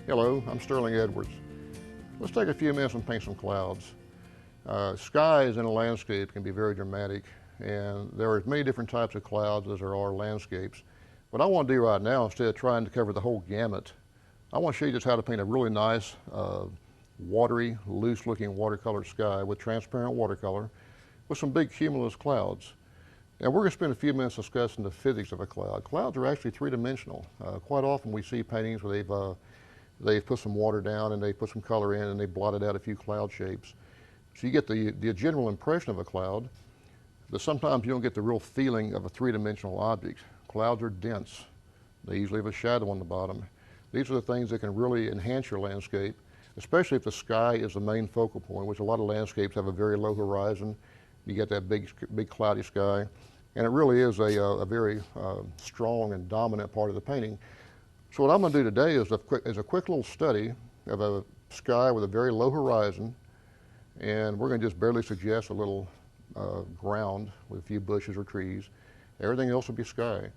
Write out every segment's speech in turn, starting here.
Hello, I'm Sterling Edwards. Let's take a few minutes and paint some clouds. Skies in a landscape can be very dramatic, and there are as many different types of clouds as there are landscapes. What I want to do right now, instead of trying to cover the whole gamut, I want to show you just how to paint a really nice, watery, loose-looking watercolor sky with transparent watercolor with some big cumulus clouds. And we're going to spend a few minutes discussing the physics of a cloud. Clouds are actually three-dimensional. Quite often we see paintings where they've put some water down and they put some color in and they blotted out a few cloud shapes. So you get the general impression of a cloud, but sometimes you don't get the real feeling of a three-dimensional object. Clouds are dense. They usually have a shadow on the bottom. These are the things that can really enhance your landscape, especially if the sky is the main focal point, which a lot of landscapes have a very low horizon. You get that big cloudy sky, and it really is a very strong and dominant part of the painting. So what I'm going to do today is a quick little study of a sky with a very low horizon, and we're going to just barely suggest a little ground with a few bushes or trees. Everything else will be sky.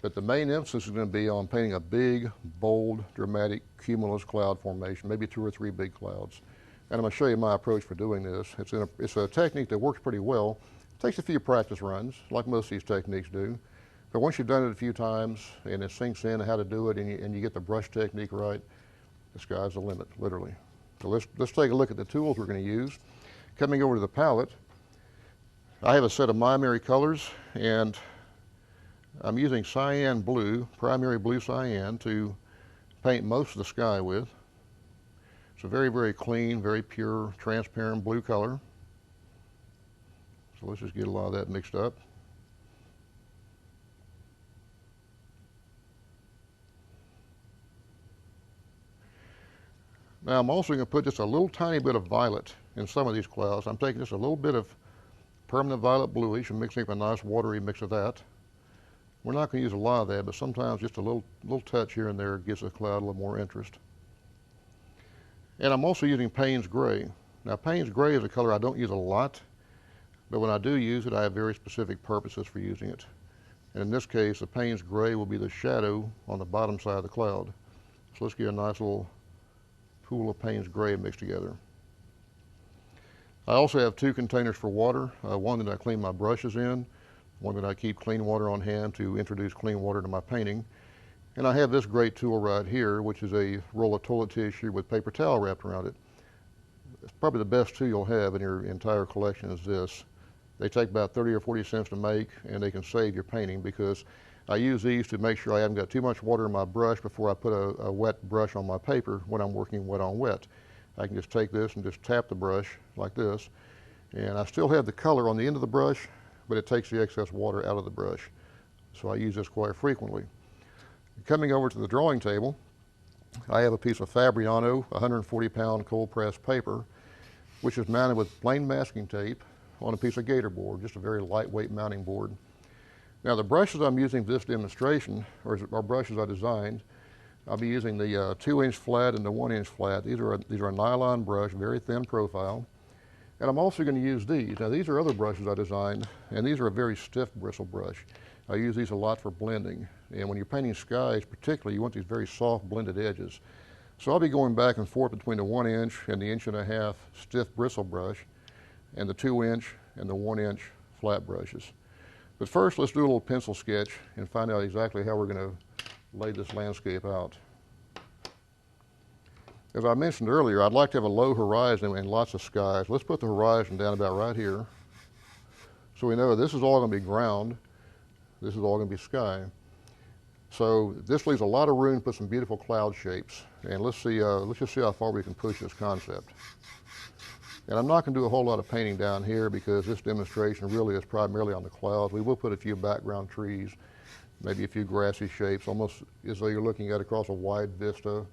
But the main emphasis is going to be on painting a big, bold, dramatic cumulus cloud formation, maybe 2 or 3 big clouds. And I'm going to show you my approach for doing this. It's a technique that works pretty well. It takes a few practice runs, like most of these techniques do. But once you've done it a few times and it sinks in how to do it and you get the brush technique right, the sky's the limit, literally. So let's take a look at the tools we're going to use. Coming over to the palette, I have a set of primary colors, and I'm using cyan blue, primary blue cyan, to paint most of the sky with. It's a very, very clean, very pure, transparent blue color. So let's just get a lot of that mixed up. Now I'm also going to put just a little tiny bit of violet in some of these clouds. I'm taking just a little bit of permanent violet bluish and mixing up a nice watery mix of that. We're not going to use a lot of that, but sometimes just a little touch here and there gives the cloud a little more interest. And I'm also using Payne's Gray. Now Payne's Gray is a color I don't use a lot, but when I do use it, I have very specific purposes for using it. And in this case, the Payne's Gray will be the shadow on the bottom side of the cloud. So let's get a nice little pool of Payne's Gray mixed together. I also have 2 containers for water, one that I clean my brushes in, one that I keep clean water on hand to introduce clean water to my painting. And I have this great tool right here, which is a roll of toilet tissue with paper towel wrapped around it. It's probably the best tool you'll have in your entire collection is this. They take about 30 or 40 cents to make, and they can save your painting because I use these to make sure I haven't got too much water in my brush before I put a wet brush on my paper when I'm working wet on wet. I can just take this and just tap the brush like this, and I still have the color on the end of the brush, but it takes the excess water out of the brush. So I use this quite frequently. Coming over to the drawing table, I have a piece of Fabriano 140-pound cold pressed paper, which is mounted with plain masking tape on a piece of gator board, just a very lightweight mounting board. Now the brushes I'm using for this demonstration are brushes I designed. I'll be using the 2-inch flat and the 1-inch flat. These are a nylon brush, very thin profile. And I'm also going to use these. Now these are other brushes I designed, and these are a very stiff bristle brush. I use these a lot for blending. And when you're painting skies particularly, you want these very soft blended edges. So I'll be going back and forth between the 1-inch and the 1.5 inch stiff bristle brush and the 2-inch and the 1-inch flat brushes. But first, let's do a little pencil sketch and find out exactly how we're going to lay this landscape out. As I mentioned earlier, I'd like to have a low horizon and lots of skies. Let's put the horizon down about right here. So we know this is all going to be ground. This is all going to be sky. So this leaves a lot of room to put some beautiful cloud shapes. And let's just see how far we can push this concept. And I'm not going to do a whole lot of painting down here because this demonstration really is primarily on the clouds. We will put a few background trees, maybe a few grassy shapes, almost as though you're looking at across a wide vista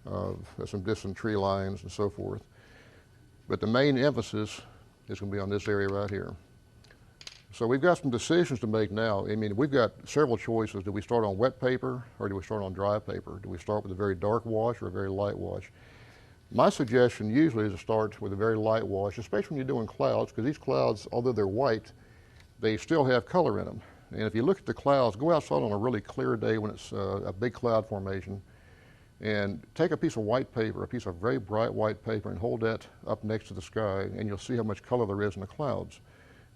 of some distant tree lines and so forth. But the main emphasis is going to be on this area right here. So we've got some decisions to make now. I mean, we've got several choices. Do we start on wet paper or do we start on dry paper? Do we start with a very dark wash or a very light wash? My suggestion usually is to start with a very light wash, especially when you're doing clouds, because these clouds, although they're white, they still have color in them. And if you look at the clouds, go outside on a really clear day when it's a big cloud formation, And take a piece of white paper, a piece of very bright white paper, and hold that up next to the sky, and you'll see how much color there is in the clouds.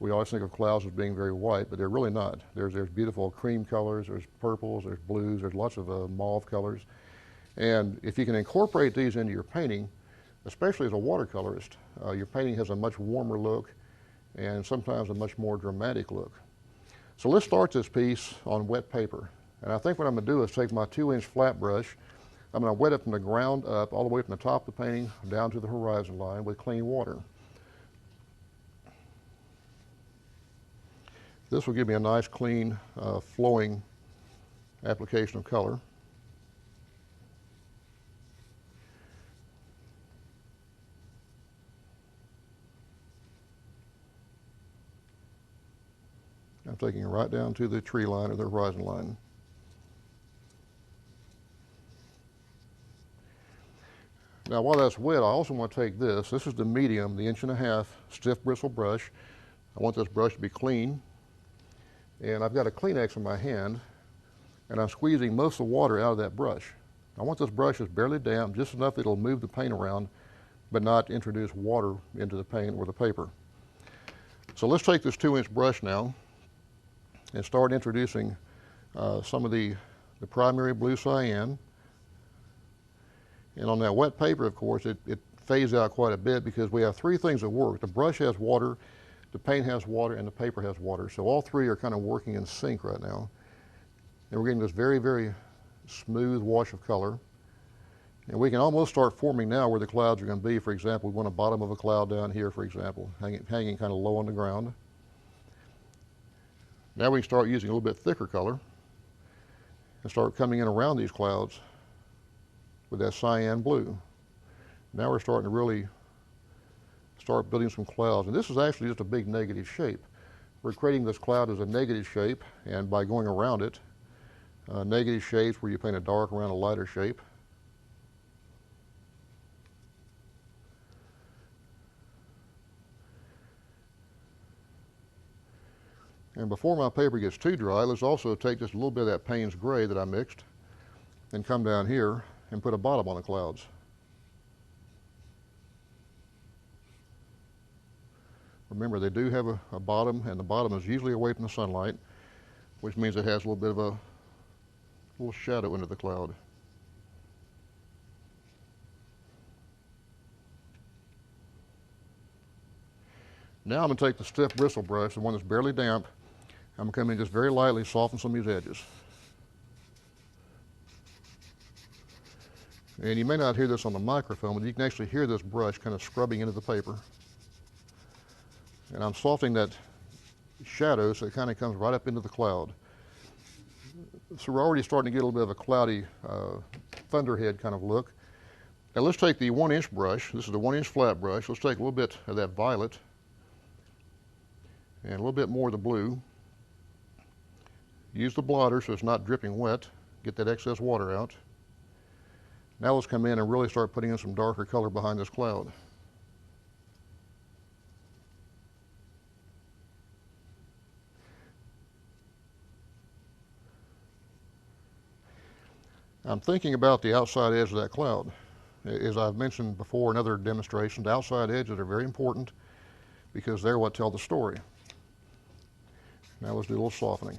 We always think of clouds as being very white, but they're really not. There's beautiful cream colors, there's purples, there's blues, there's lots of mauve colors. And if you can incorporate these into your painting, especially as a watercolorist, your painting has a much warmer look and sometimes a much more dramatic look. So let's start this piece on wet paper. And I think what I'm going to do is take my 2-inch flat brush. I'm going to wet it from the ground up, all the way from the top of the painting down to the horizon line with clean water. This will give me a nice, clean, flowing application of color. I'm taking it right down to the tree line or the horizon line. Now while that's wet, I also want to take this. This is the medium, the 1.5 inch stiff bristle brush. I want this brush to be clean. And I've got a Kleenex in my hand, and I'm squeezing most of the water out of that brush. I want this brush that's barely damp, just enough that it'll move the paint around, but not introduce water into the paint or the paper. So let's take this 2-inch brush now and start introducing some of the primary blue cyan. And on that wet paper, of course, it fades out quite a bit because we have 3 things that work. The brush has water, the paint has water, and the paper has water. So all 3 are kind of working in sync right now. And we're getting this very, very smooth wash of color. And we can almost start forming now where the clouds are going to be. For example, we want a bottom of a cloud down here, for example, hanging kind of low on the ground. Now we can start using a little bit thicker color and start coming in around these clouds with that cyan blue. Now we're starting to really start building some clouds. And this is actually just a big negative shape. We're creating this cloud as a negative shape, and by going around it, negative shapes where you paint a dark around a lighter shape. And before my paper gets too dry, let's also take just a little bit of that Payne's Gray that I mixed and come down here and put a bottom on the clouds. Remember, they do have a bottom, and the bottom is usually away from the sunlight, which means it has a little bit of a little shadow under the cloud. Now I'm going to take the stiff bristle brush, the one that's barely damp. I'm going to come in just very lightly, soften some of these edges. And you may not hear this on the microphone, but you can actually hear this brush kind of scrubbing into the paper. And I'm softening that shadow so it kind of comes right up into the cloud. So we're already starting to get a little bit of a cloudy thunderhead kind of look. Now let's take the 1-inch brush. This is the 1-inch flat brush. Let's take a little bit of that violet and a little bit more of the blue. Use the blotter so it's not dripping wet. Get that excess water out. Now let's come in and really start putting in some darker color behind this cloud. I'm thinking about the outside edge of that cloud. As I've mentioned before in other demonstrations, the outside edges are very important because they're what tell the story. Now let's do a little softening.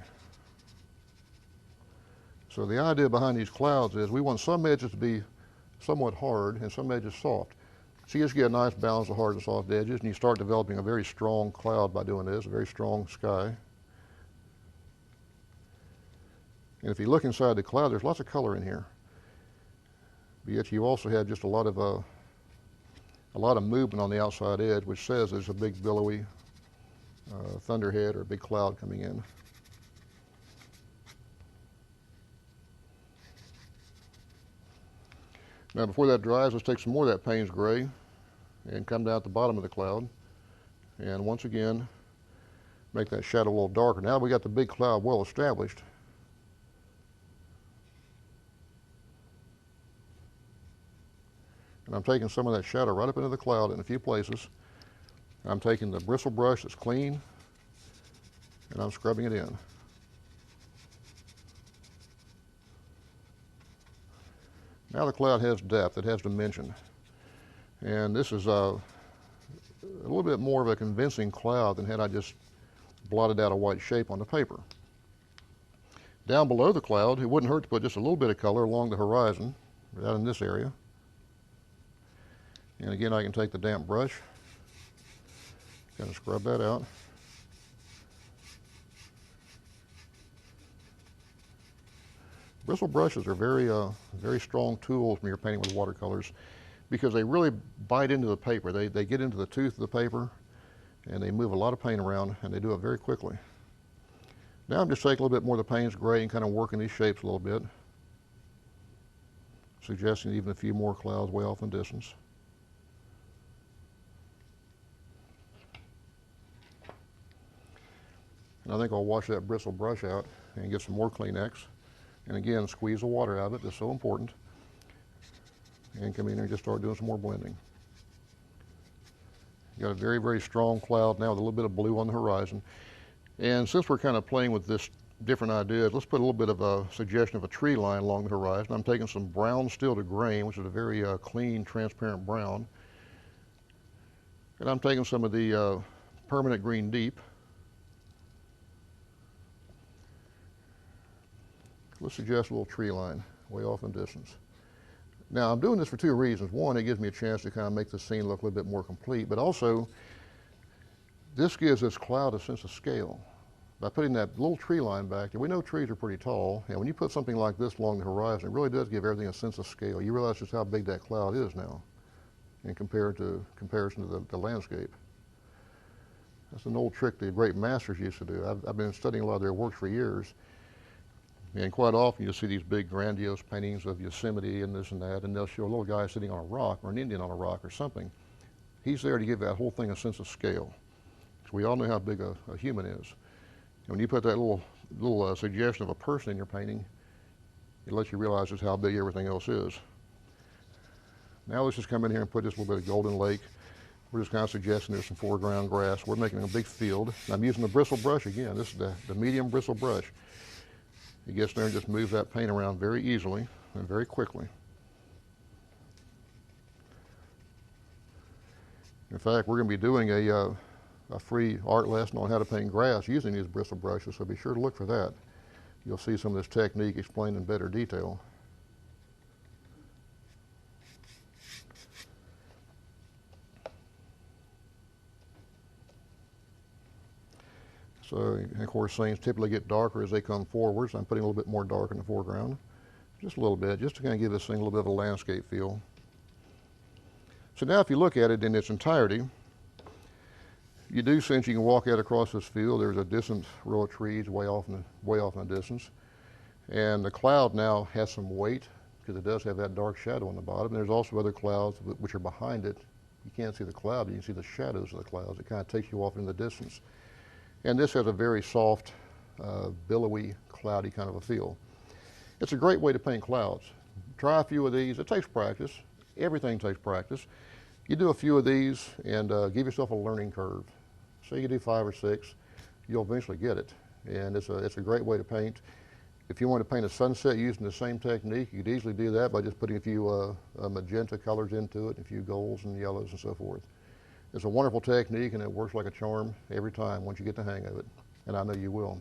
So the idea behind these clouds is we want some edges to be somewhat hard and some edges soft. So you just get a nice balance of hard and soft edges, and you start developing a very strong cloud by doing this, a very strong sky. And if you look inside the cloud, there's lots of color in here. But yet you also have just a lot of movement on the outside edge, which says there's a big billowy thunderhead or a big cloud coming in. Now before that dries, let's take some more of that Payne's Gray and come down at the bottom of the cloud. And once again, make that shadow a little darker. Now we got the big cloud well established. And I'm taking some of that shadow right up into the cloud in a few places. I'm taking the bristle brush that's clean, and I'm scrubbing it in. Now the cloud has depth, it has dimension. And this is a little bit more of a convincing cloud than had I just blotted out a white shape on the paper. Down below the cloud, it wouldn't hurt to put just a little bit of color along the horizon, right out in this area. And again, I can take the damp brush, kind of scrub that out. Bristle brushes are very strong tools when you're painting with watercolors because they really bite into the paper. They get into the tooth of the paper and they move a lot of paint around, and they do it very quickly. Now I'm just taking a little bit more of the Payne's gray and kind of working these shapes a little bit, suggesting even a few more clouds way off in the distance. And I think I'll wash that bristle brush out and get some more Kleenex. And again, squeeze the water out of it, that's so important. And come in here and just start doing some more blending. You got a very strong cloud now with a little bit of blue on the horizon. And since we're kind of playing with this different ideas, let's put a little bit of a suggestion of a tree line along the horizon. I'm taking some brown steel to grain, which is a very clean, transparent brown. And I'm taking some of the permanent green deep. Let's suggest a little tree line way off in distance. Now I'm doing this for two reasons. One, it gives me a chance to kind of make the scene look a little bit more complete, but also this gives this cloud a sense of scale. By putting that little tree line back there, we know trees are pretty tall, and when you put something like this along the horizon, it really does give everything a sense of scale. You realize just how big that cloud is now in comparison to the landscape. That's an old trick the great masters used to do. I've been studying a lot of their works for years. And quite often you'll see these big grandiose paintings of Yosemite and this and that, and they'll show a little guy sitting on a rock or an Indian on a rock or something. He's there to give that whole thing a sense of scale. So we all know how big a human is. And when you put that little suggestion of a person in your painting, it lets you realize just how big everything else is. Now let's just come in here and put just a little bit of Golden Lake. We're just kind of suggesting there's some foreground grass. We're making a big field. I'm using the bristle brush again. This is the medium bristle brush. It gets there and just moves that paint around very easily and very quickly. In fact, we're going to be doing a free art lesson on how to paint grass using these bristle brushes, so be sure to look for that. You'll see some of this technique explained in better detail. So, and of course, things typically get darker as they come forward, so I'm putting a little bit more dark in the foreground. Just a little bit, just to kind of give this thing a little bit of a landscape feel. So now if you look at it in its entirety, you do sense you can walk out across this field. There's a distant row of trees way off in the distance. And the cloud now has some weight because it does have that dark shadow on the bottom. There's also other clouds which are behind it. You can't see the cloud, but you can see the shadows of the clouds. It kind of takes you off in the distance. And this has a very soft, billowy, cloudy kind of a feel. It's a great way to paint clouds. Try a few of these. It takes practice. Everything takes practice. You do a few of these and give yourself a learning curve. Say you do 5 or 6, you'll eventually get it. And it's a great way to paint. If you want to paint a sunset using the same technique, you could easily do that by just putting a few magenta colors into it, a few golds and yellows and so forth. It's a wonderful technique, and it works like a charm every time once you get the hang of it, and I know you will.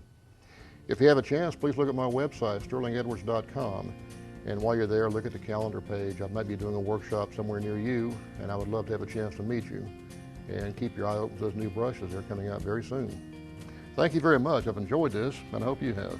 If you have a chance, please look at my website, sterlingedwards.com, and while you're there, look at the calendar page. I might be doing a workshop somewhere near you, and I would love to have a chance to meet you. And keep your eye open for those new brushes. They're coming out very soon. Thank you very much. I've enjoyed this, and I hope you have.